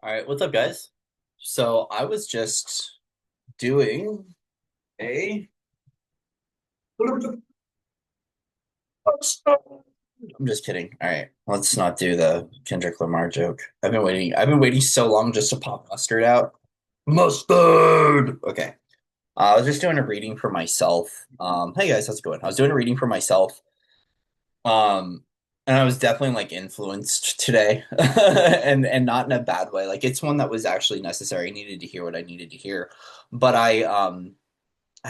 All right, what's up, guys? So I was just doing a. I'm just kidding. All right, let's not do the Kendrick Lamar joke. I've been waiting. I've been waiting so long just to pop mustard out. Mustard. Okay. I was just doing a reading for myself. Hey guys, how's it going? I was doing a reading for myself. Um, and I was definitely like influenced today, and not in a bad way. Like it's one that was actually necessary. I needed to hear what I needed to hear, but I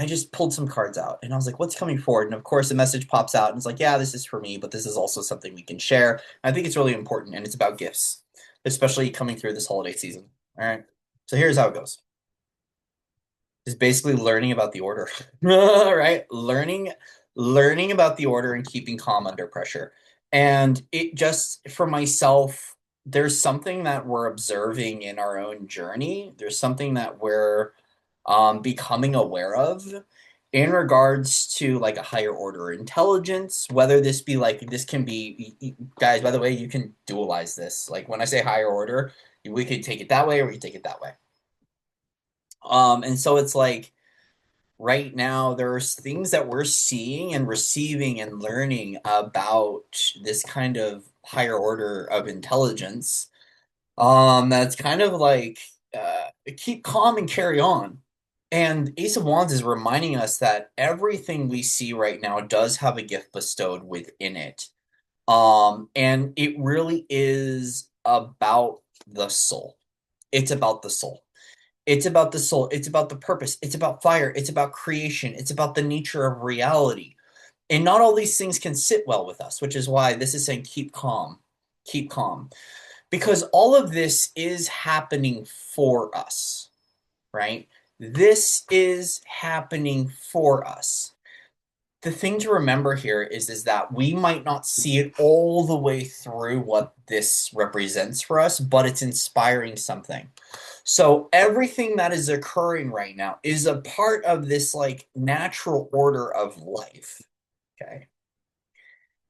just pulled some cards out and I was like, what's coming forward? And of course, a message pops out and it's like, yeah, this is for me, but this is also something we can share. I think it's really important and it's about gifts, especially coming through this holiday season. All right. So here's how it goes. Is basically learning about the order. Right? Learning about the order and keeping calm under pressure. And it just for myself, there's something that we're observing in our own journey. There's something that we're becoming aware of in regards to like a higher order intelligence, whether this be like this can be guys, by the way, you can dualize this. Like when I say higher order, we could take it that way or we could take it that way. And so it's like right now there's things that we're seeing and receiving and learning about this kind of higher order of intelligence, that's kind of like keep calm and carry on. And Ace of Wands is reminding us that everything we see right now does have a gift bestowed within it. And it really is about the soul. It's about the soul. It's about the soul. It's about the purpose. It's about fire. It's about creation. It's about the nature of reality. And not all these things can sit well with us, which is why this is saying keep calm. Keep calm. Because all of this is happening for us, right? This is happening for us. The thing to remember here is that we might not see it all the way through what this represents for us, but it's inspiring something. So everything that is occurring right now is a part of this like natural order of life. Okay.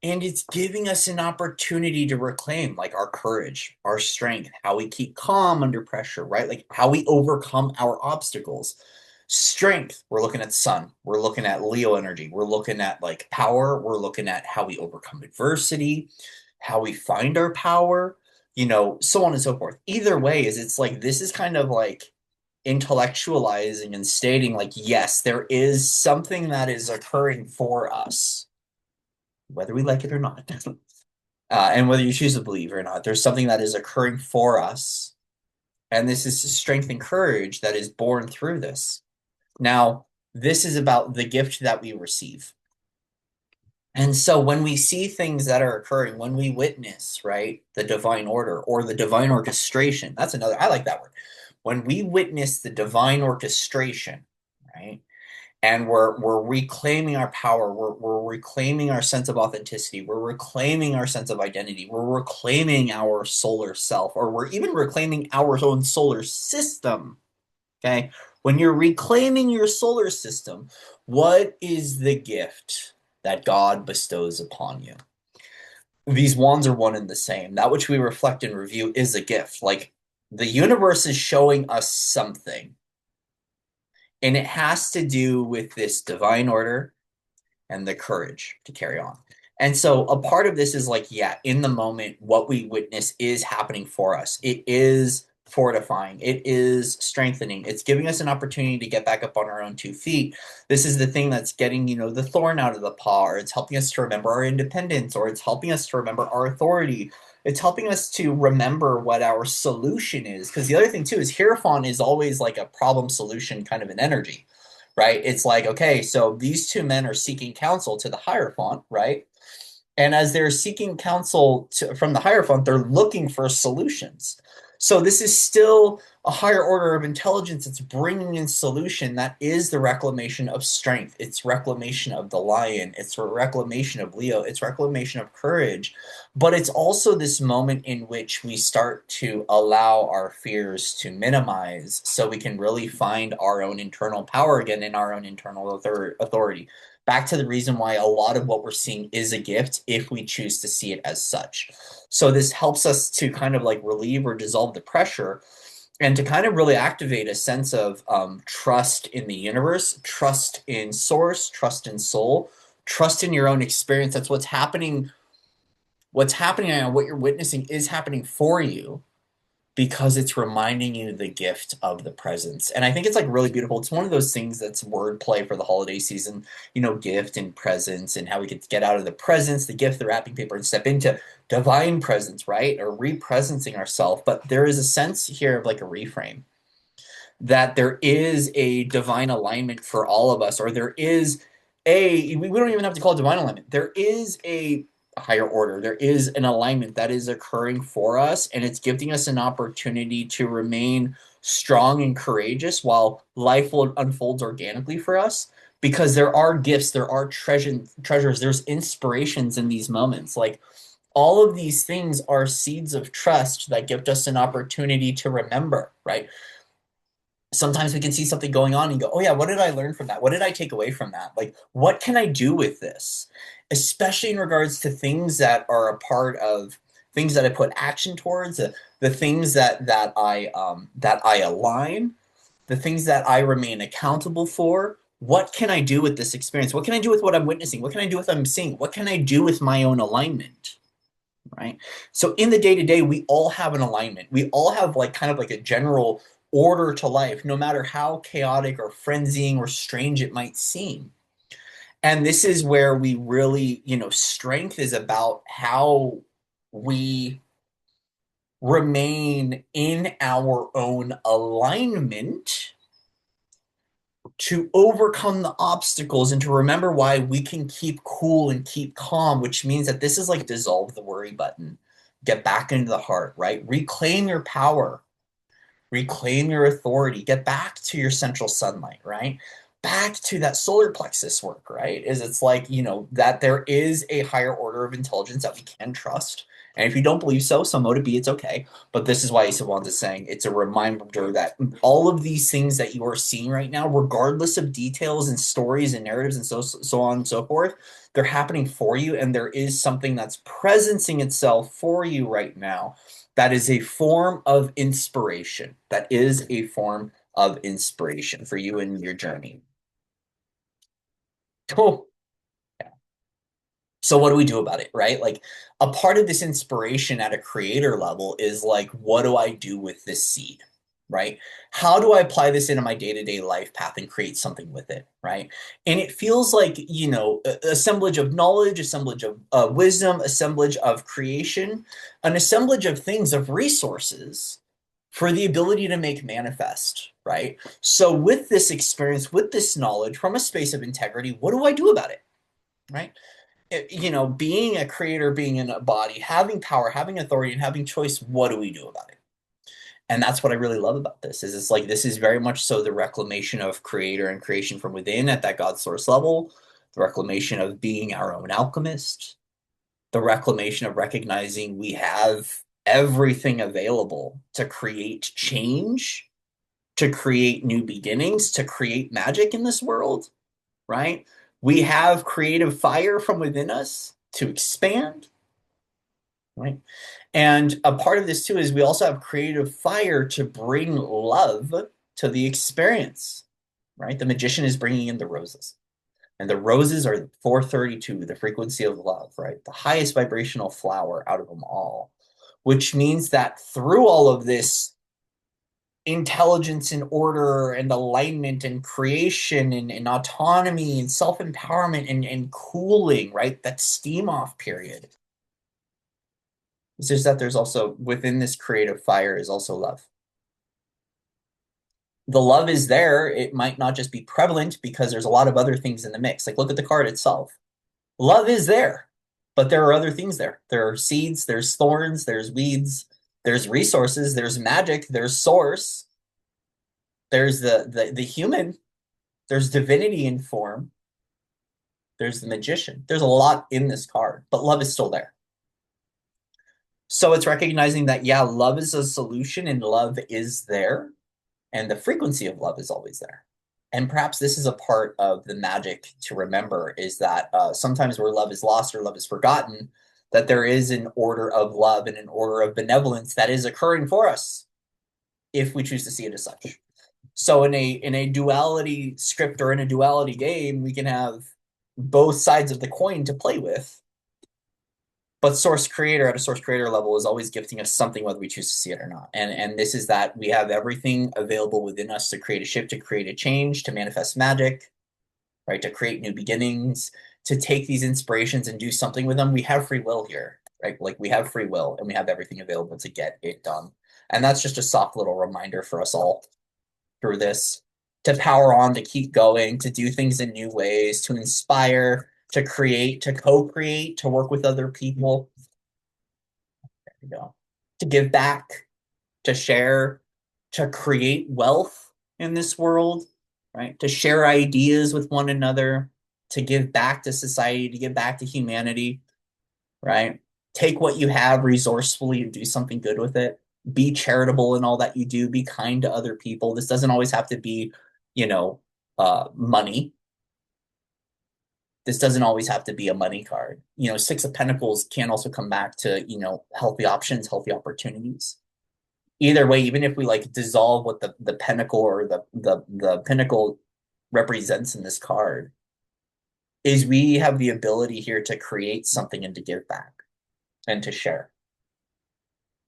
And it's giving us an opportunity to reclaim like our courage, our strength, how we keep calm under pressure, right? Like how we overcome our obstacles. Strength, we're looking at sun, we're looking at Leo energy, we're looking at like power, we're looking at how we overcome adversity, how we find our power, so on and so forth. Either way, is it's like this is kind of like intellectualizing and stating like yes, there is something that is occurring for us, whether we like it or not. And whether you choose to believe or not, there's something that is occurring for us. And this is strength and courage that is born through this. Now, this is about the gift that we receive. And so when we see things that are occurring, when we witness, right, the divine order or the divine orchestration, that's another, I like that word. When we witness the divine orchestration, right, and we're reclaiming our power, we're reclaiming our sense of authenticity, we're reclaiming our sense of identity, we're reclaiming our solar self, or we're even reclaiming our own solar system. Okay, when you're reclaiming your solar system, what is the gift that God bestows upon you? These wands are one and the same. That which we reflect and review is a gift. Like the universe is showing us something, and it has to do with this divine order and the courage to carry on. And so a part of this is like, yeah, in the moment, what we witness is happening for us. It is fortifying, it is strengthening, it's giving us an opportunity to get back up on our own 2 feet. This is the thing that's getting, the thorn out of the paw, or it's helping us to remember our independence, or it's helping us to remember our authority. It's helping us to remember what our solution is. Because the other thing, too, is Hierophant is always like a problem solution kind of an energy, right? It's like, okay, so these two men are seeking counsel to the Hierophant, right? And as they're seeking counsel from the Hierophant, they're looking for solutions. So this is still a higher order of intelligence. It's bringing in solution. That is the reclamation of strength. It's reclamation of the lion. It's a reclamation of Leo. It's reclamation of courage. But it's also this moment in which we start to allow our fears to minimize so we can really find our own internal power again in our own internal authority. back to the reason why a lot of what we're seeing is a gift if we choose to see it as such. So this helps us to kind of like relieve or dissolve the pressure and to kind of really activate a sense of trust in the universe, trust in source, trust in soul, trust in your own experience. That's what's happening and what you're witnessing is happening for you because it's reminding you the gift of the presence. And I think it's like really beautiful. It's one of those things that's wordplay for the holiday season, gift and presence, and how we get out of the presence, the gift, the wrapping paper, and step into divine presence, right? Or represencing ourselves. But there is a sense here of like a reframe that there is a divine alignment for all of us, or there is we don't even have to call it divine alignment. There is a higher order. There is an alignment that is occurring for us, and it's giving us an opportunity to remain strong and courageous while life will unfolds organically for us. Because there are gifts, there are treasures, there's inspirations in these moments. Like all of these things are seeds of trust that give us an opportunity to remember, right? Sometimes we can see something going on and go, oh yeah, what did I learn from that? What did I take away from that? Like, what can I do with this? Especially in regards to things that are a part of things that I put action towards, the things that I align, the things that I remain accountable for. What can I do with this experience? What can I do with what I'm witnessing? What can I do with what I'm seeing? What can I do with my own alignment? Right? So in the day to day, we all have an alignment. We all have like kind of like a general order to life, no matter how chaotic or frenzying or strange it might seem. And this is where we really, strength is about how we remain in our own alignment to overcome the obstacles and to remember why we can keep cool and keep calm, which means that this is like dissolve the worry button. Get back into the heart, right? Reclaim your power, reclaim your authority, get back to your central sunlight, right? Back to that solar plexus work, right? Is it's like, that there is a higher order of intelligence that we can trust. And if you don't believe so mote it be, it's okay. But this is why Isabel is saying it's a reminder that all of these things that you are seeing right now, regardless of details and stories and narratives and so on and so forth, they're happening for you. And there is something that's presencing itself for you right now that is a form of inspiration. That is a form of inspiration for you in your journey. Cool. So what do we do about it, right? Like a part of this inspiration at a creator level is like, what do I do with this seed, right? How do I apply this into my day-to-day life path and create something with it, right? And it feels like, assemblage of knowledge, assemblage of wisdom, assemblage of creation, an assemblage of things, of resources for the ability to make manifest, right? So with this experience, with this knowledge from a space of integrity, what do I do about it, right? Being a creator, being in a body, having power, having authority, and having choice, what do we do about it? And that's what I really love about this is it's like this is very much so the reclamation of creator and creation from within at that God source level, the reclamation of being our own alchemist, the reclamation of recognizing we have everything available to create change, to create new beginnings, to create magic in this world, right? We have creative fire from within us to expand, right? And a part of this too is we also have creative fire to bring love to the experience, right? The magician is bringing in the roses. And the roses are 432, the frequency of love, right? The highest vibrational flower out of them all, which means that through all of this intelligence and order and alignment and creation and autonomy and self-empowerment and cooling, right? That steam off period. It's just that there's also within this creative fire is also love. The love is there. It might not just be prevalent because there's a lot of other things in the mix. Like look at the card itself. Love is there, but there are other things there. There are seeds, there's thorns, there's weeds, there's resources, there's magic, there's source, there's the human, there's divinity in form, there's the magician. There's a lot in this card, but love is still there. So it's recognizing that, yeah, love is a solution and love is there, and the frequency of love is always there. And perhaps this is a part of the magic to remember is that sometimes where love is lost or love is forgotten, that there is an order of love and an order of benevolence that is occurring for us if we choose to see it as such. So in a duality script or in a duality game, we can have both sides of the coin to play with. But source creator at a source creator level is always gifting us something whether we choose to see it or not. And this is that we have everything available within us to create a shift, to create a change, to manifest magic, right? To create new beginnings, to take these inspirations and do something with them. We have free will here, right? Like we have free will and we have everything available to get it done. And that's just a soft little reminder for us all through this to power on, to keep going, to do things in new ways, to inspire, to create, to co-create, to work with other people. There you go. To give back, to share, to create wealth in this world, right? To share ideas with one another, to give back to society, to give back to humanity, right? Take what you have resourcefully and do something good with it. Be charitable in all that you do. Be kind to other people. This doesn't always have to be, you know, money. This doesn't always have to be a money card. Six of Pentacles can also come back to, healthy options, healthy opportunities. Either way, even if we like dissolve what the pentacle or the pinnacle represents in this card, is we have the ability here to create something and to give back and to share.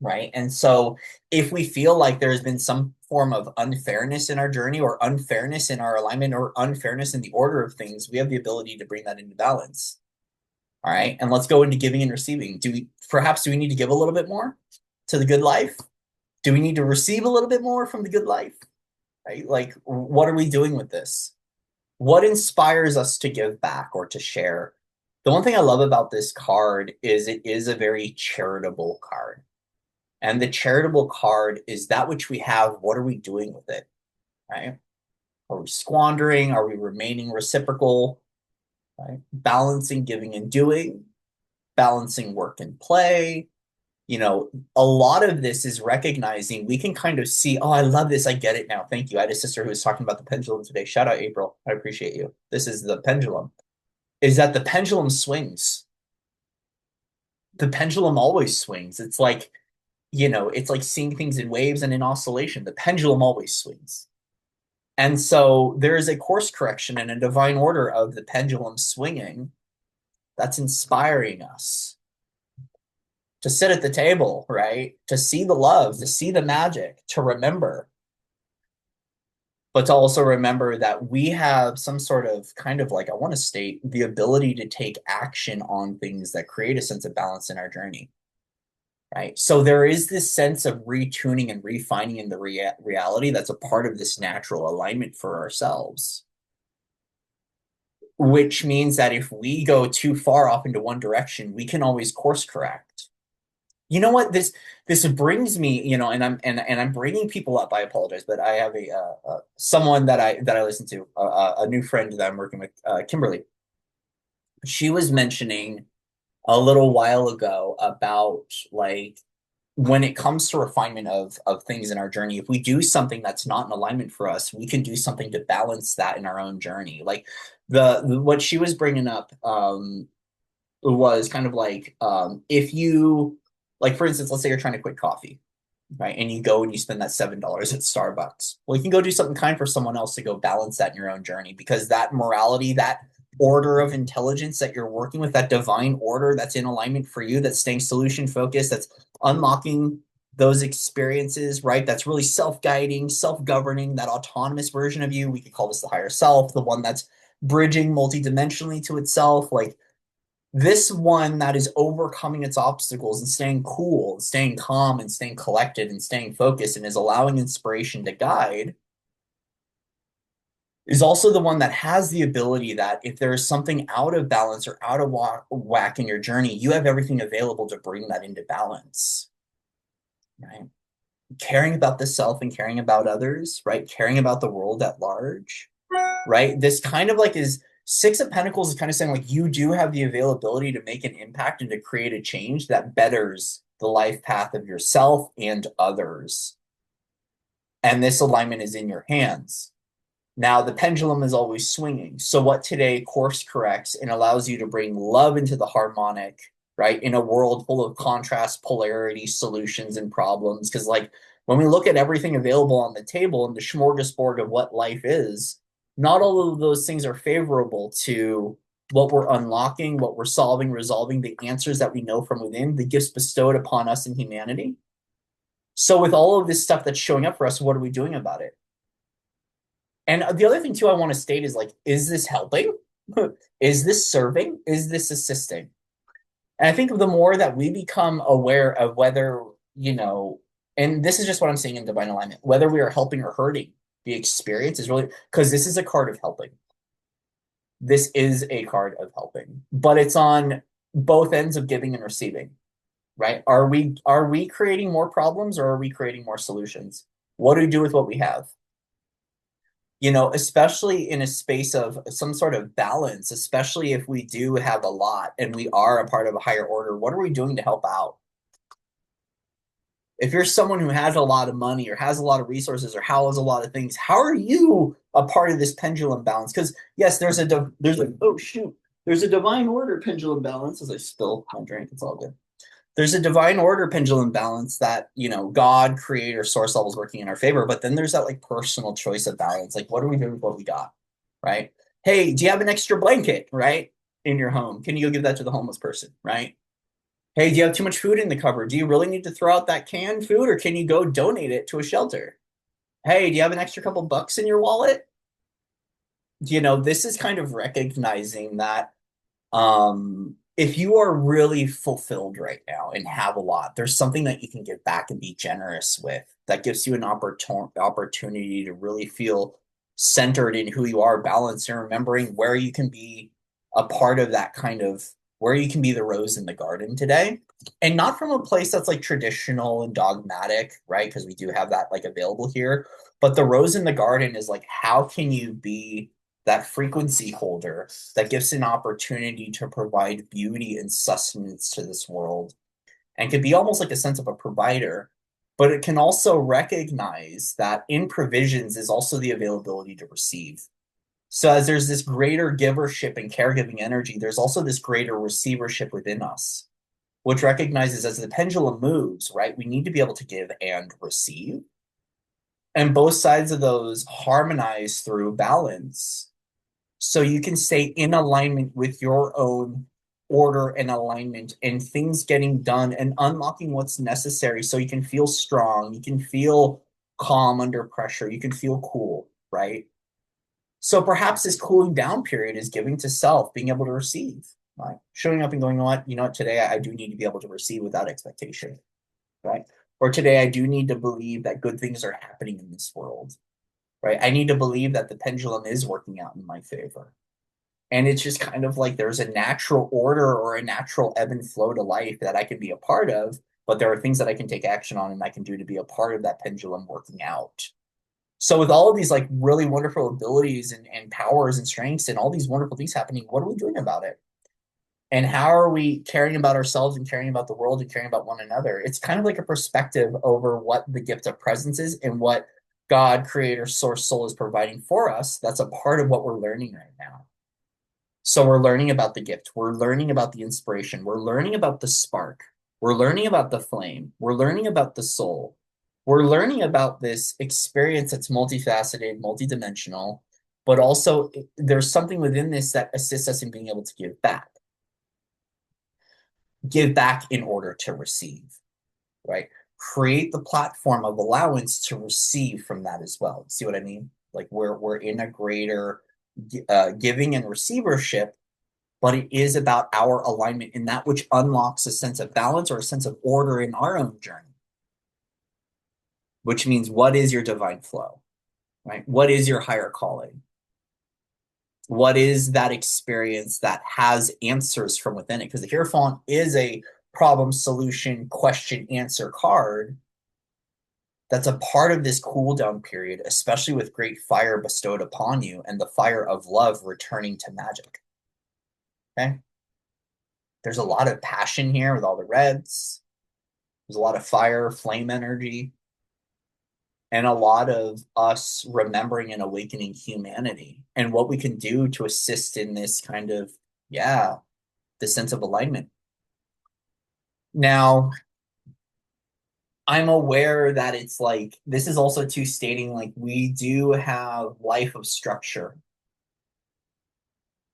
Right. And so if we feel like there's been some form of unfairness in our journey or unfairness in our alignment or unfairness in the order of things, we have the ability to bring that into balance. All right. And let's go into giving and receiving. Do we need to give a little bit more to the good life? Do we need to receive a little bit more from the good life? Right? Like, what are we doing with this? What inspires us to give back or to share? The one thing I love about this card is it is a very charitable card. And the charitable card is that which we have. What are we doing with it? Right? Are we squandering? Are we remaining reciprocal? Right? Balancing giving and doing, balancing work and play. A lot of this is recognizing we can kind of see, oh, I love this. I get it now. Thank you. I had a sister who was talking about the pendulum today. Shout out, April. I appreciate you. This is the pendulum. Is that the pendulum swings? The pendulum always swings. It's like seeing things in waves and in oscillation. The pendulum always swings. And so there is a course correction and a divine order of the pendulum swinging that's inspiring us to sit at the table, right? To see the love, to see the magic, to remember, but to also remember that we have some sort of kind of like, I want to state the ability to take action on things that create a sense of balance in our journey. Right. So there is this sense of retuning and refining in the reality that's a part of this natural alignment for ourselves, which means that if we go too far off into one direction, we can always course correct. You know what this brings me, and I'm bringing people up. I apologize, but I have someone that I listen to, a new friend that I'm working with, Kimberly. She was mentioning a little while ago about like when it comes to refinement of things in our journey, if we do something that's not in alignment for us, we can do something to balance that in our own journey. Like what she was bringing up was kind of like if you like, for instance, let's say you're trying to quit coffee, right? And you go and you spend that $7 at Starbucks. Well, you can go do something kind for someone else to go balance that in your own journey, because that morality, that order of intelligence that you're working with, that divine order that's in alignment for you, that's staying solution focused, that's unlocking those experiences, right? That's really self-guiding, self-governing, that autonomous version of you. We could call this the higher self, the one that's bridging multidimensionally to itself. Like this one that is overcoming its obstacles and staying cool, staying calm and staying collected and staying focused and is allowing inspiration to guide, is also the one that has the ability that if there is something out of balance or out of whack in your journey, you have everything available to bring that into balance, right? Caring about the self and caring about others, right? Caring about the world at large, right? This kind of like is Six of Pentacles is kind of saying like you do have the availability to make an impact and to create a change that betters the life path of yourself and others. And this alignment is in your hands. Now, the pendulum is always swinging. So, what today course corrects and allows you to bring love into the harmonic, right? In a world full of contrast, polarity, solutions, and problems. Because, like, when we look at everything available on the table and the smorgasbord of what life is, not all of those things are favorable to what we're unlocking, what we're solving, resolving, the answers that we know from within, the gifts bestowed upon us in humanity. So, with all of this stuff that's showing up for us, what are we doing about it? And the other thing too I want to state is like, is this helping? Is this serving? Is this assisting? And I think the more that we become aware of whether, and this is just what I'm seeing in divine alignment, whether we are helping or hurting, the experience is really because this is a card of helping. This is a card of helping, but it's on both ends of giving and receiving, right? Are we creating more problems or are we creating more solutions? What do we do with what we have? Especially in a space of some sort of balance, especially if we do have a lot and we are a part of a higher order, what are we doing to help out? If you're someone who has a lot of money or has a lot of resources or has a lot of things, how are you a part of this pendulum balance? Because yes, there's a divine order pendulum balance. As I spill my drink, it's all good. There's a divine order pendulum balance that God, creator, source level is working in our favor, but then there's that like personal choice of balance. Like, what are we doing with what we got? Right? Hey, do you have an extra blanket, right, in your home? Can you go give that to the homeless person? Right? Hey, do you have too much food in the cupboard? Do you really need to throw out that canned food, or can you go donate it to a shelter? Hey, do you have an extra couple bucks in your wallet? This is kind of recognizing that if you are really fulfilled right now and have a lot, there's something that you can give back and be generous with that gives you an opportunity to really feel centered in who you are, balanced, and remembering where you can be a part of that kind of where you can be the rose in the garden today. And not from a place that's like traditional and dogmatic, right? Because we do have that like available here. But the rose in the garden is like, how can you be that frequency holder that gives an opportunity to provide beauty and sustenance to this world and can be almost like a sense of a provider, but it can also recognize that in provisions is also the availability to receive. So as there's this greater givership and caregiving energy, there's also this greater receivership within us, which recognizes as the pendulum moves, right, we need to be able to give and receive. And both sides of those harmonize through balance so you can stay in alignment with your own order and alignment and things getting done and unlocking what's necessary so you can feel strong, you can feel calm under pressure, you can feel cool, right? So perhaps this cooling down period is giving to self, being able to receive, right? Showing up and going, you know what, today I do need to be able to receive without expectation, right? Or today I do need to believe that good things are happening in this world, right? I need to believe that the pendulum is working out in my favor. And it's just kind of like there's a natural order or a natural ebb and flow to life that I can be a part of, but there are things that I can take action on and I can do to be a part of that pendulum working out. So with all of these like really wonderful abilities and powers and strengths and all these wonderful things happening, what are we doing about it? And how are we caring about ourselves and caring about the world and caring about one another? It's kind of like a perspective over what the gift of presence is and what God, creator, source, soul is providing for us. That's a part of what we're learning right now. So we're learning about the gift. We're learning about the inspiration. We're learning about the spark. We're learning about the flame. We're learning about the soul. We're learning about this experience that's multifaceted, multidimensional, but also there's something within this that assists us in being able to give back. Give back in order to receive, right? Create the platform of allowance to receive from that as well. See what I mean? Like we're in a greater giving and receivership, but it is about our alignment in that which unlocks a sense of balance or a sense of order in our own journey, which means what is your divine flow, right? What is your higher calling? What is that experience that has answers from within it? Because the Hierophant is a problem, solution, question, answer card that's a part of this cool down period, especially with great fire bestowed upon you and the fire of love returning to magic. Okay. There's a lot of passion here with all the reds. There's a lot of fire, flame energy. and a lot of us remembering and awakening humanity and what we can do to assist in this kind of, yeah, the sense of alignment. Now, I'm aware that it's like, this is also too stating like we do have life of structure,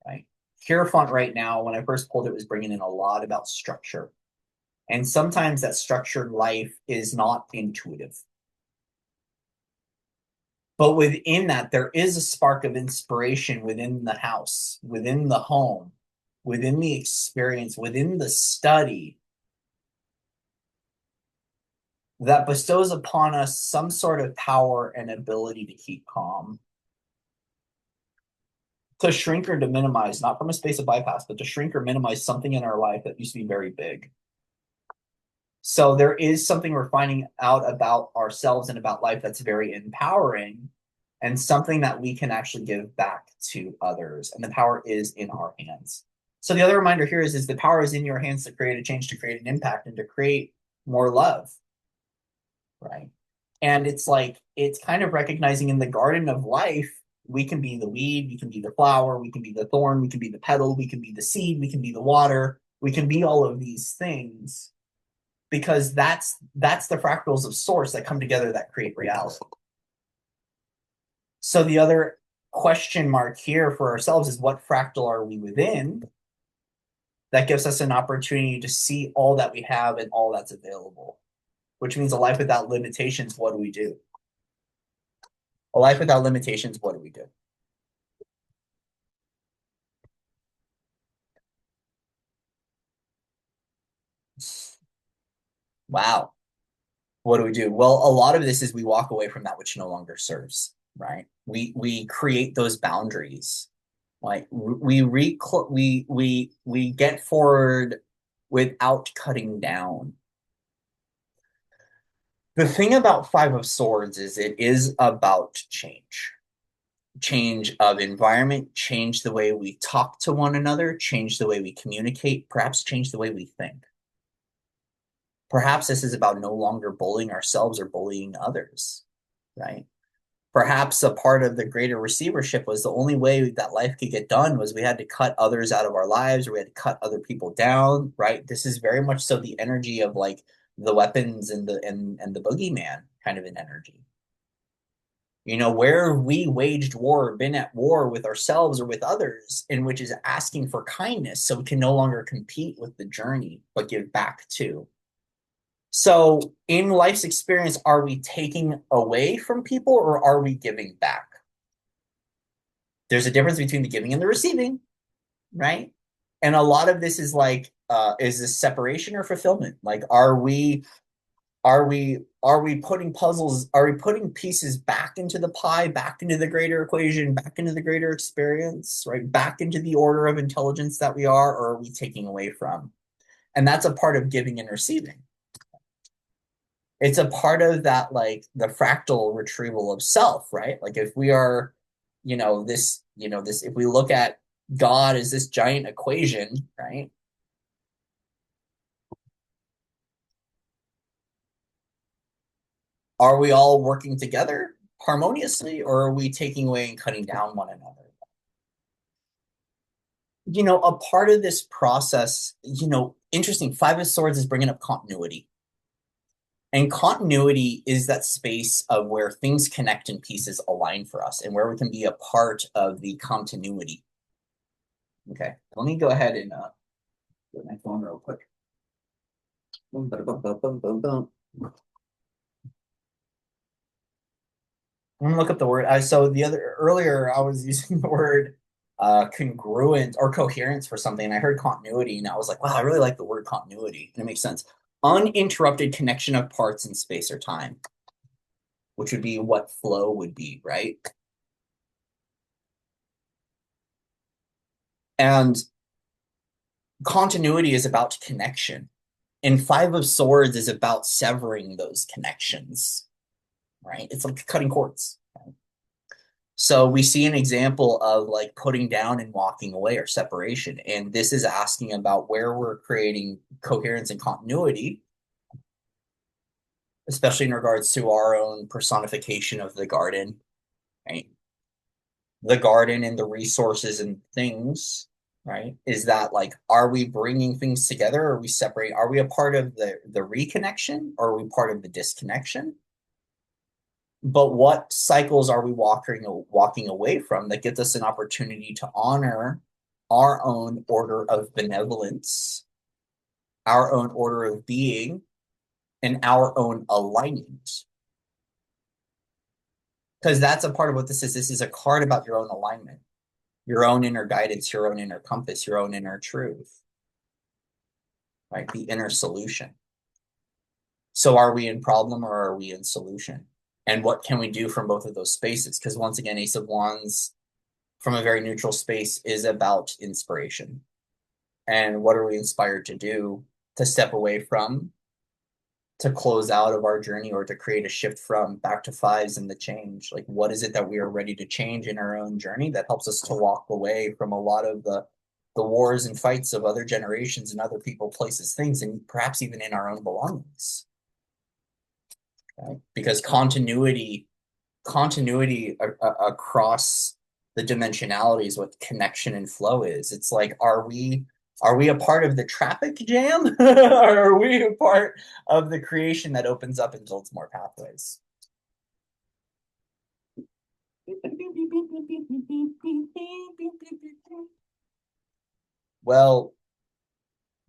right? Hierophant right now, when I first pulled it, was bringing in a lot about structure. And sometimes that structured life is not intuitive. But within that, there is a spark of inspiration within the house, within the home, within the experience, within the study that bestows upon us some sort of power and ability to keep calm, to shrink or to minimize, not from a space of bypass, but to shrink or minimize something in our life that used to be very big. So there is something we're finding out about ourselves and about life that's very empowering and something that we can actually give back to others. And the power is in our hands. So the other reminder here is the power is in your hands to create a change, to create an impact, and to create more love, right? And it's like, it's kind of recognizing in the garden of life, we can be the weed, we can be the flower, we can be the thorn, we can be the petal, we can be the seed, we can be the water, we can be all of these things because that's the fractals of source that come together that create reality. So the other question mark here for ourselves is what fractal are we within? That gives us an opportunity to see all that we have and all that's available, which means a life without limitations. What do we do? A life without limitations. What do we do? Wow. What do we do? Well, a lot of this is we walk away from that which no longer serves, right? We create those boundaries. Like we get forward without cutting down. The thing about Five of Swords is it is about change. Change of environment, change the way we talk to one another, change the way we communicate, perhaps change the way we think. Perhaps this is about no longer bullying ourselves or bullying others, right? Perhaps a part of the greater receivership was the only way that life could get done was we had to cut others out of our lives or we had to cut other people down, right? This is very much so the energy of like the weapons and the boogeyman kind of an energy. You know, where we waged war, been at war with ourselves or with others, in which is asking for kindness so we can no longer compete with the journey, but give back to. So, in life's experience, are we taking away from people or are we giving back? There's a difference between the giving and the receiving, right? And a lot of this is like, is this separation or fulfillment? Like, are we putting puzzles, are we putting pieces back into the pie, back into the greater equation, back into the greater experience, right? Back into the order of intelligence that we are, or are we taking away from? And that's a part of giving and receiving. It's a part of that, like the fractal retrieval of self, right? Like if we are, this, if we look at God as this giant equation, right? Are we all working together harmoniously, or are we taking away and cutting down one another? A part of this process, interesting. Five of Swords is bringing up continuity. And continuity is that space of where things connect and pieces align for us and where we can be a part of the continuity. Okay, let me go ahead and get my phone real quick. Boom, boom, boom, boom, boom, boom. I'm gonna look up the word. So the other earlier I was using the word congruent or coherence for something, and I heard continuity, and I was like, wow, I really like the word continuity, and it makes sense. Uninterrupted connection of parts in space or time, which would be what flow would be, right? And continuity is about connection, and Five of Swords is about severing those connections, right? It's like cutting cords. Right? So we see an example of like putting down and walking away or separation. And this is asking about where we're creating coherence and continuity. especially in regards to our own personification of the garden, right? The garden and the resources and things, right? Is that like, are we bringing things together? Or are we separating? Are we a part of the reconnection, or are we part of the disconnection? But what cycles are we walking away from that gives us an opportunity to honor our own order of benevolence, our own order of being, and our own alignment? Because that's a part of what this is. This is a card about your own alignment, your own inner guidance, your own inner compass, your own inner truth, right? The inner solution. So are we in problem or are we in solution? And what can we do from both of those spaces? Because once again, Ace of Wands from a very neutral space is about inspiration. And what are we inspired to do to step away from, to close out of our journey, or to create a shift from back to fives and the change? Like, what is it that we are ready to change in our own journey that helps us to walk away from a lot of the wars and fights of other generations and other people, places, things, and perhaps even in our own belongings? Right? Because continuity across the dimensionalities, what connection and flow is. It's like, are we a part of the traffic jam or are we a part of the creation that opens up and builds more pathways? Well,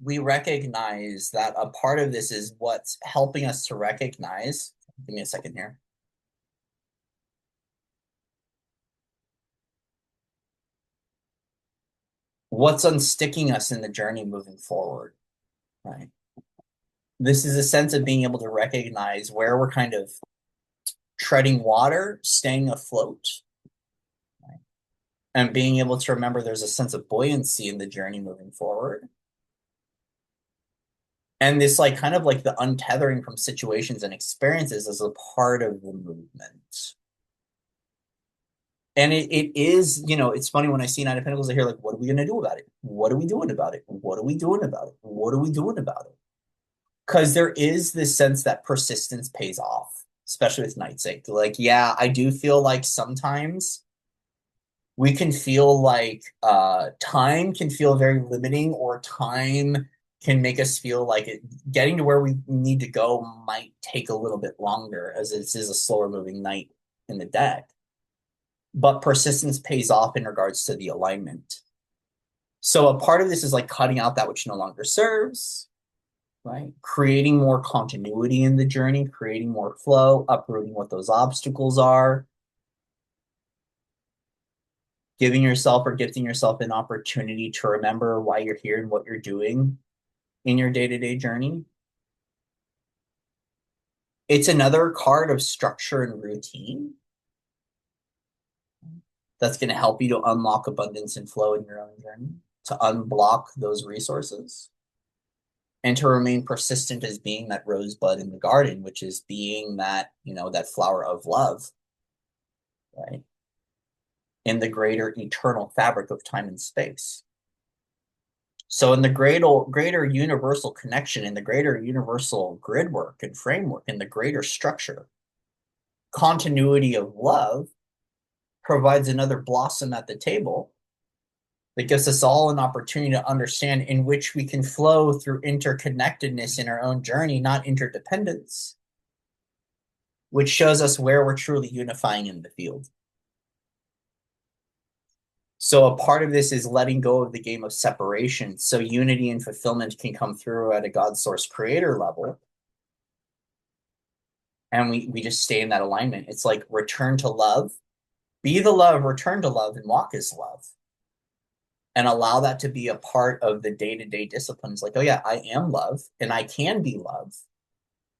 we recognize that a part of this is what's helping us to recognize. Give me a second here. What's unsticking us in the journey moving forward, right? This is a sense of being able to recognize where we're kind of treading water, staying afloat, right? And being able to remember there's a sense of buoyancy in the journey moving forward. And this like kind of like the untethering from situations and experiences as a part of the movement. And it is, it's funny when I see Nine of Pentacles, I hear like, what are we going to do about it? What are we doing about it? What are we doing about it? What are we doing about it? Because there is this sense that persistence pays off, especially with Nightsake. Like, yeah, I do feel like sometimes we can feel like time can feel very limiting, or time can make us feel like getting to where we need to go might take a little bit longer, as this is a slower moving knight in the deck. But persistence pays off in regards to the alignment. So a part of this is like cutting out that which no longer serves, right? Creating more continuity in the journey, creating more flow, uprooting what those obstacles are, giving yourself or gifting yourself an opportunity to remember why you're here and what you're doing in your day-to-day journey. It's another card of structure and routine that's going to help you to unlock abundance and flow in your own journey, to unblock those resources, and to remain persistent as being that rosebud in the garden, which is being that, that flower of love, right? In the greater eternal fabric of time and space. So in the greater universal connection, in the greater universal grid work and framework, in the greater structure, continuity of love provides another blossom at the table that gives us all an opportunity to understand in which we can flow through interconnectedness in our own journey, not interdependence, which shows us where we're truly unifying in the field. So a part of this is letting go of the game of separation, so unity and fulfillment can come through at a God source creator level. And we just stay in that alignment. It's like return to love, be the love, return to love, and walk as love. And allow that to be a part of the day-to-day disciplines. Like, oh yeah, I am love and I can be love.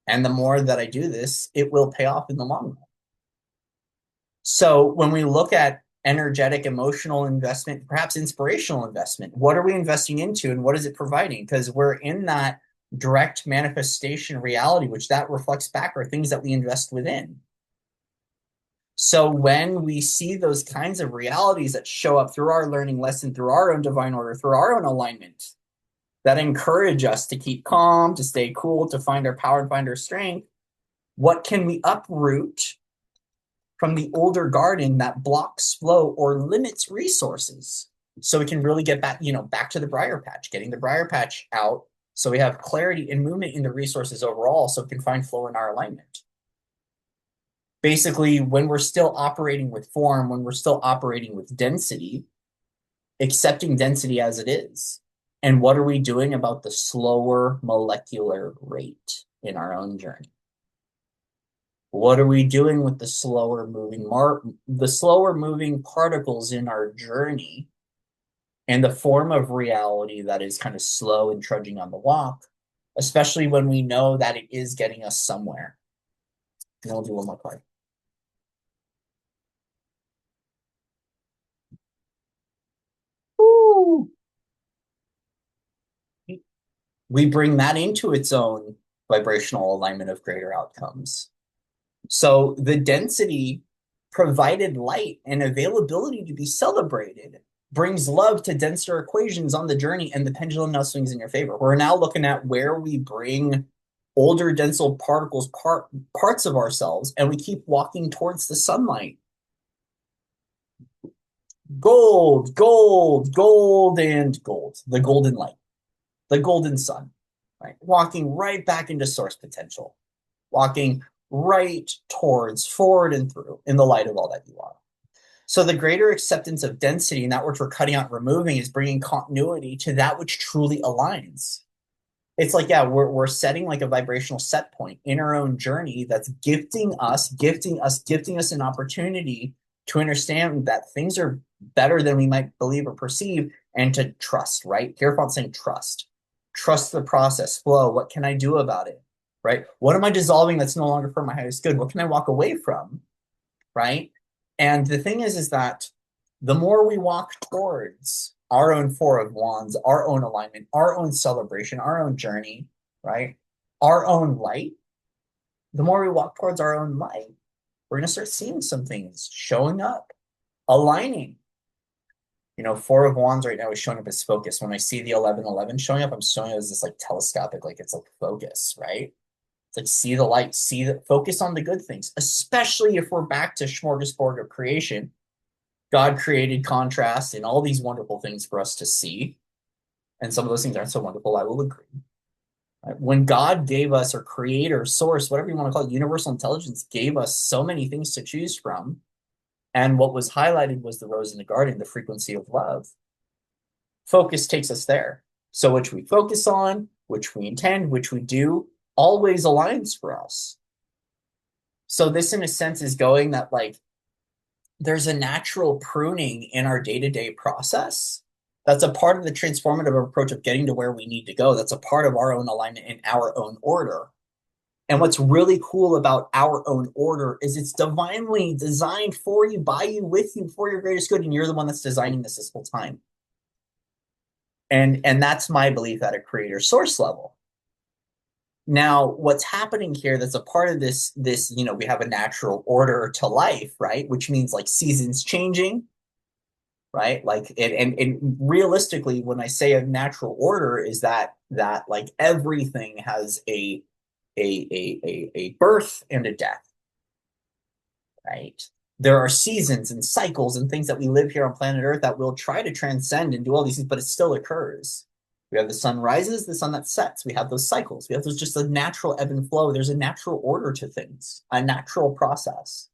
And the more that I do this, it will pay off in the long run. So when we look at energetic, emotional investment, perhaps inspirational investment, what are we investing into and what is it providing? Because we're in that direct manifestation reality, which that reflects back are things that we invest within. So when we see those kinds of realities that show up through our learning lesson, through our own divine order, through our own alignment, that encourage us to keep calm, to stay cool, to find our power and find our strength, What can we uproot from the older garden that blocks flow or limits resources? So we can really get back, back to the briar patch, getting the briar patch out so we have clarity and movement in the resources overall so we can find flow in our alignment. Basically, when we're still operating with form, when we're still operating with density, accepting density as it is. And what are we doing about the slower molecular rate in our own journey? What are we doing with the slower moving particles in our journey and the form of reality that is kind of slow and trudging on the walk, especially when we know that it is getting us somewhere? And we'll do one more card. Woo! We bring that into its own vibrational alignment of greater outcomes. So the density provided light and availability to be celebrated brings love to denser equations on the journey, and the pendulum now swings in your favor. We're now looking at where we bring older denser particles, parts of ourselves, and we keep walking towards the sunlight. Gold, gold, gold, and gold. The golden light, the golden sun, right? Walking right back into source potential, walking right towards forward and through in the light of all that you are. So the greater acceptance of density and that which we're cutting out and removing is bringing continuity to that which truly aligns. It's like, yeah, we're setting like a vibrational set point in our own journey that's gifting us an opportunity to understand that things are better than we might believe or perceive, and to trust, right? Careful on saying trust. Trust the process, flow. What can I do about it? Right? What am I dissolving that's no longer for my highest good? What can I walk away from? Right? And the thing is that the more we walk towards our own Four of Wands, our own alignment, our own celebration, our own journey, right? Our own light, the more we walk towards our own light, we're going to start seeing some things showing up, aligning. Four of Wands right now is showing up as focus. When I see the 1111 showing up, I'm showing it as this like telescopic, like it's like focus, right? It's like see the light, focus on the good things, especially if we're back to smorgasbord of creation. God created contrast and all these wonderful things for us to see. And some of those things aren't so wonderful, I will agree. Right? When God gave us, or creator, source, whatever you want to call it, universal intelligence gave us so many things to choose from. And what was highlighted was the rose in the garden, the frequency of love. Focus takes us there. So which we focus on, which we intend, which we do, always aligns for us. So this, in a sense, is going that like there's a natural pruning in our day-to-day process. That's a part of the transformative approach of getting to where we need to go. That's a part of our own alignment and our own order. And what's really cool about our own order is it's divinely designed for you, by you, with you, for your greatest good. And you're the one that's designing this whole time. And that's my belief at a creator source level. Now, what's happening here that's a part of this, we have a natural order to life, right? Which means like seasons changing, right? Like and realistically, when I say a natural order, is that like everything has a birth and a death, right? There are seasons and cycles and things that we live here on planet Earth that will try to transcend and do all these things, but it still occurs. We have the sun rises, the sun that sets. We have those cycles. We have those just a natural ebb and flow. There's a natural order to things, a natural process.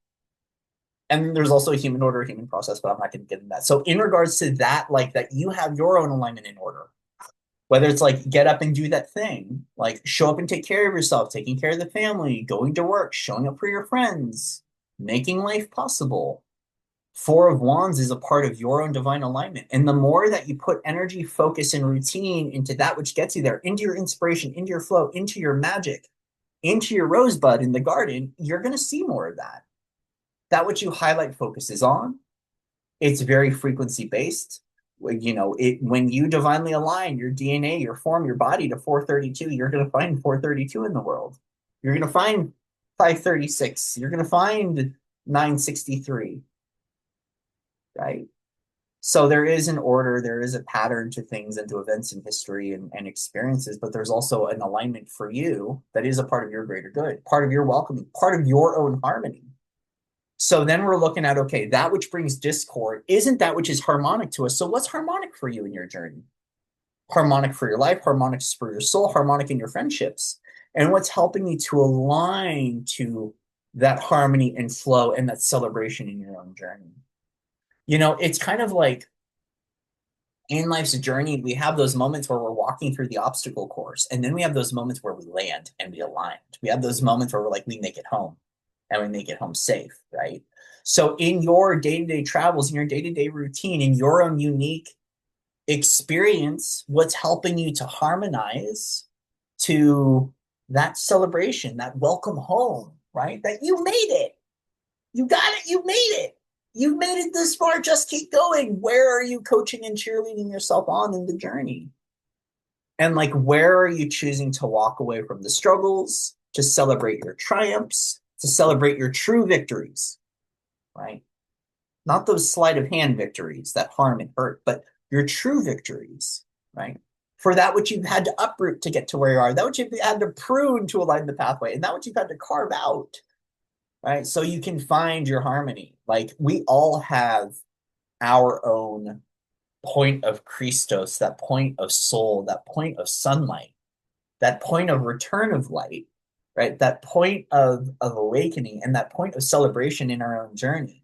And there's also a human order, a human process, but I'm not going to get into that. So in regards to that, like that you have your own alignment in order, whether it's like get up and do that thing, like show up and take care of yourself, taking care of the family, going to work, showing up for your friends, making life possible. Four of Wands is a part of your own divine alignment. And the more that you put energy, focus, and routine into that which gets you there, into your inspiration, into your flow, into your magic, into your rosebud in the garden, you're going to see more of that. That which you highlight focuses on, it's very frequency based. When you divinely align your DNA, your form, your body to 432, you're going to find 432 in the world. You're going to find 536. You're going to find 963. Right? So there is an order, there is a pattern to things and to events in history and experiences, but there's also an alignment for you that is a part of your greater good, part of your welcoming, part of your own harmony. So then we're looking at, okay, that which brings discord isn't that which is harmonic to us. So what's harmonic for you in your journey? Harmonic for your life, harmonic for your soul, harmonic in your friendships. And what's helping you to align to that harmony and flow and that celebration in your own journey? It's kind of like in life's journey, we have those moments where we're walking through the obstacle course, and then we have those moments where we land and we align. We have those moments where we're like, we make it home and we make it home safe, right? So in your day-to-day travels, in your day-to-day routine, in your own unique experience, what's helping you to harmonize to that celebration, that welcome home, right? That you made it. You got it. You made it. You've made it this far. Just keep going. Where are you coaching and cheerleading yourself on in the journey? And like, where are you choosing to walk away from the struggles, to celebrate your triumphs, to celebrate your true victories, right? Not those sleight of hand victories that harm and hurt, but your true victories, right? For that which you've had to uproot to get to where you are, that which you've had to prune to align the pathway, and that which you've had to carve out, right? So you can find your harmony. Like, we all have our own point of Christos, that point of soul, that point of sunlight, that point of return of light, right? That point of awakening and that point of celebration in our own journey.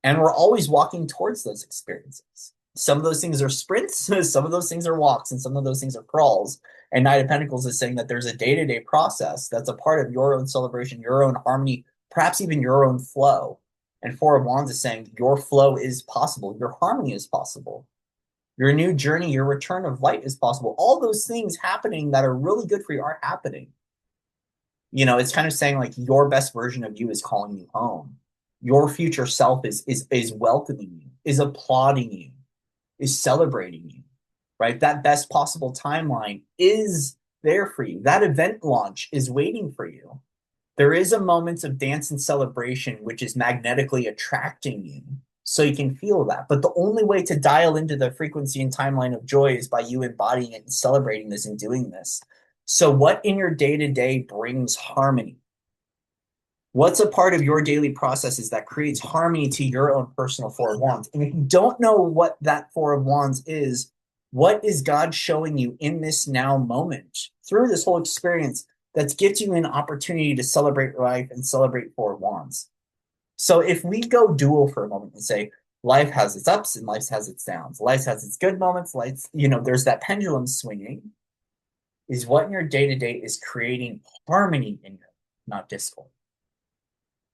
And we're always walking towards those experiences. Some of those things are sprints, some of those things are walks, and some of those things are crawls. And Knight of Pentacles is saying that there's a day-to-day process that's a part of your own celebration, your own harmony, perhaps even your own flow. And Four of Wands is saying your flow is possible, your harmony is possible, your new journey, your return of light is possible. All those things happening that are really good for you are happening. It's kind of saying like your best version of you is calling you home. Your future self is welcoming you, is applauding you, is celebrating you, right? That best possible timeline is there for you. That event launch is waiting for you. There is a moment of dance and celebration which is magnetically attracting you, so you can feel that. But the only way to dial into the frequency and timeline of joy is by you embodying it and celebrating this and doing this. So what in your day-to-day brings harmony? What's a part of your daily processes that creates harmony to your own personal Four of Wands? And if you don't know what that Four of Wands is, what is God showing you in this now moment through this whole experience that gives you an opportunity to celebrate life and celebrate Four of Wands? So if we go dual for a moment and say, life has its ups and life has its downs, life has its good moments, life, there's that pendulum swinging, is what in your day-to-day is creating harmony in you, not discord.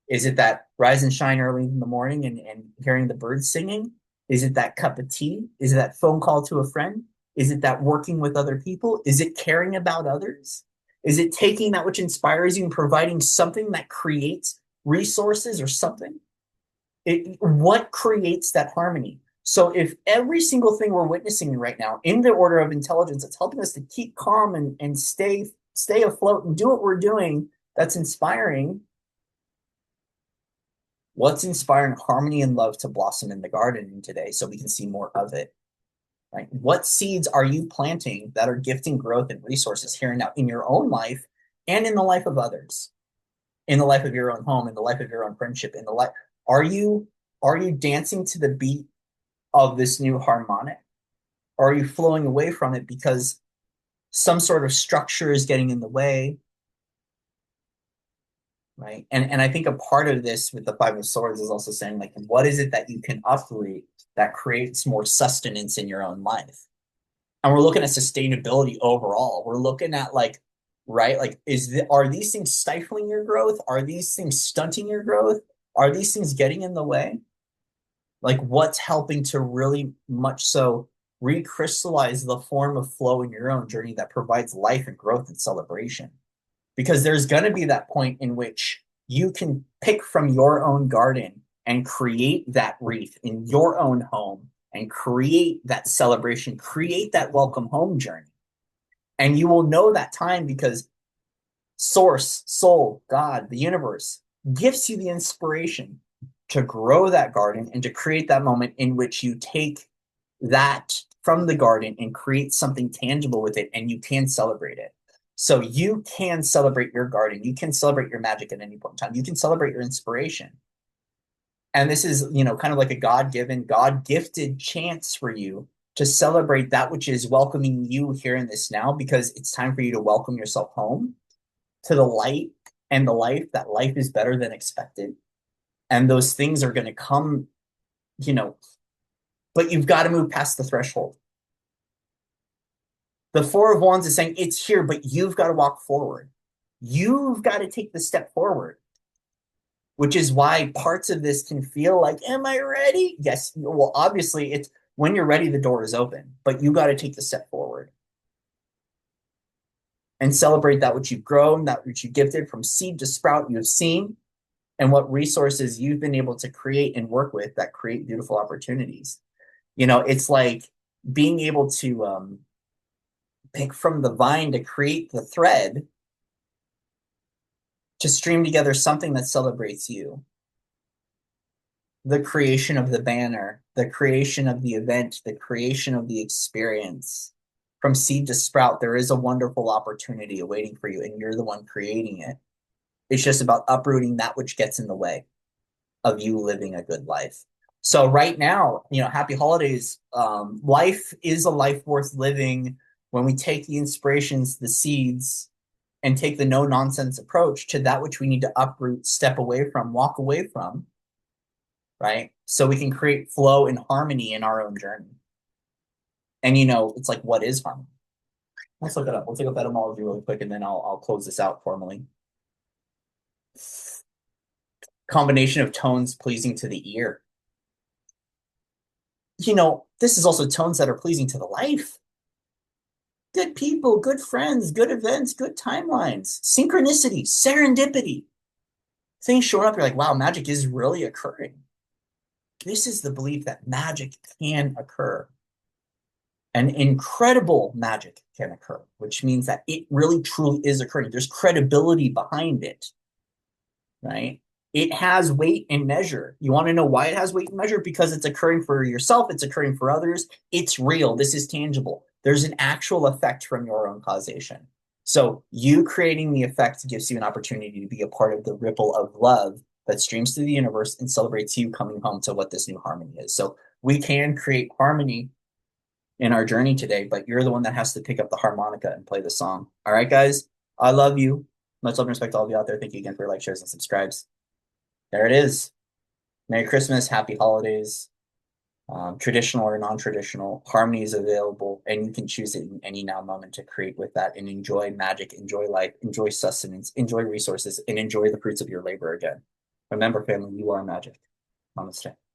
Is it that rise and shine early in the morning and hearing the birds singing? Is it that cup of tea? Is it that phone call to a friend? Is it that working with other people? Is it caring about others? Is it taking that which inspires you and providing something that creates resources or something? What creates that harmony? So if every single thing we're witnessing right now in the order of intelligence, it's helping us to keep calm and stay afloat and do what we're doing that's inspiring. What's inspiring harmony and love to blossom in the garden today so we can see more of it? Right? What seeds are you planting that are gifting growth and resources here and now in your own life and in the life of others? In the life of your own home, in the life of your own friendship, in the life, are you dancing to the beat of this new harmonic? Or are you flowing away from it because some sort of structure is getting in the way? Right. And I think a part of this with the Five of Swords is also saying, like, what is it that you can uproot that creates more sustenance in your own life? And we're looking at sustainability overall. We're looking at like, right, like, are these things stifling your growth? Are these things stunting your growth? Are these things getting in the way? Like, what's helping to really much so recrystallize the form of flow in your own journey that provides life and growth and celebration? Because there's going to be that point in which you can pick from your own garden and create that wreath in your own home and create that celebration, create that welcome home journey. And you will know that time because source, soul, God, the universe gives you the inspiration to grow that garden and to create that moment in which you take that from the garden and create something tangible with it, and you can celebrate it. So you can celebrate your garden. You can celebrate your magic at any point in time. You can celebrate your inspiration. And this is, kind of like a God-given, God-gifted chance for you to celebrate that which is welcoming you here in this now, because it's time for you to welcome yourself home to the light and the life, that life is better than expected. And those things are going to come, you know, but you've got to move past the threshold. The Four of Wands is saying it's here, but you've got to walk forward. You've got to take the step forward, which is why parts of this can feel like, am I ready? Yes. Well, obviously, it's when you're ready, the door is open, but you got to take the step forward and celebrate that which you've grown, that which you gifted from seed to sprout you have seen, and what resources you've been able to create and work with that create beautiful opportunities. It's like being able to pick from the vine to create the thread to stream together something that celebrates you. The creation of the banner, the creation of the event, the creation of the experience. From seed to sprout, there is a wonderful opportunity awaiting for you, and you're the one creating it. It's just about uprooting that which gets in the way of you living a good life. So right now, happy holidays. Life is a life worth living when we take the inspirations, the seeds, and take the no nonsense approach to that which we need to uproot, step away from, walk away from, right? So we can create flow and harmony in our own journey. And it's like, what is harmony? Let's look it up. We'll take up etymology really quick, and then I'll close this out formally. Combination of tones pleasing to the ear. This is also tones that are pleasing to the life. Good people, good friends, good events, good timelines, synchronicity, serendipity. Things showing up, you're like, wow, magic is really occurring. This is the belief that magic can occur. And incredible magic can occur, which means that it really truly is occurring. There's credibility behind it, right? It has weight and measure. You want to know why it has weight and measure? Because it's occurring for yourself, it's occurring for others. It's real. This is tangible. There's an actual effect from your own causation. So you creating the effect gives you an opportunity to be a part of the ripple of love that streams through the universe and celebrates you coming home to what this new harmony is. So we can create harmony in our journey today, but you're the one that has to pick up the harmonica and play the song. All right, guys, I love you. Much love and respect to all of you out there. Thank you again for your like, shares, and subscribes. There it is. Merry Christmas, happy holidays. Traditional or non-traditional, harmony is available, and you can choose it in any now moment to create with that and enjoy magic, enjoy life, enjoy sustenance, enjoy resources, and enjoy the fruits of your labor again. Remember, family, you are magic. Namaste.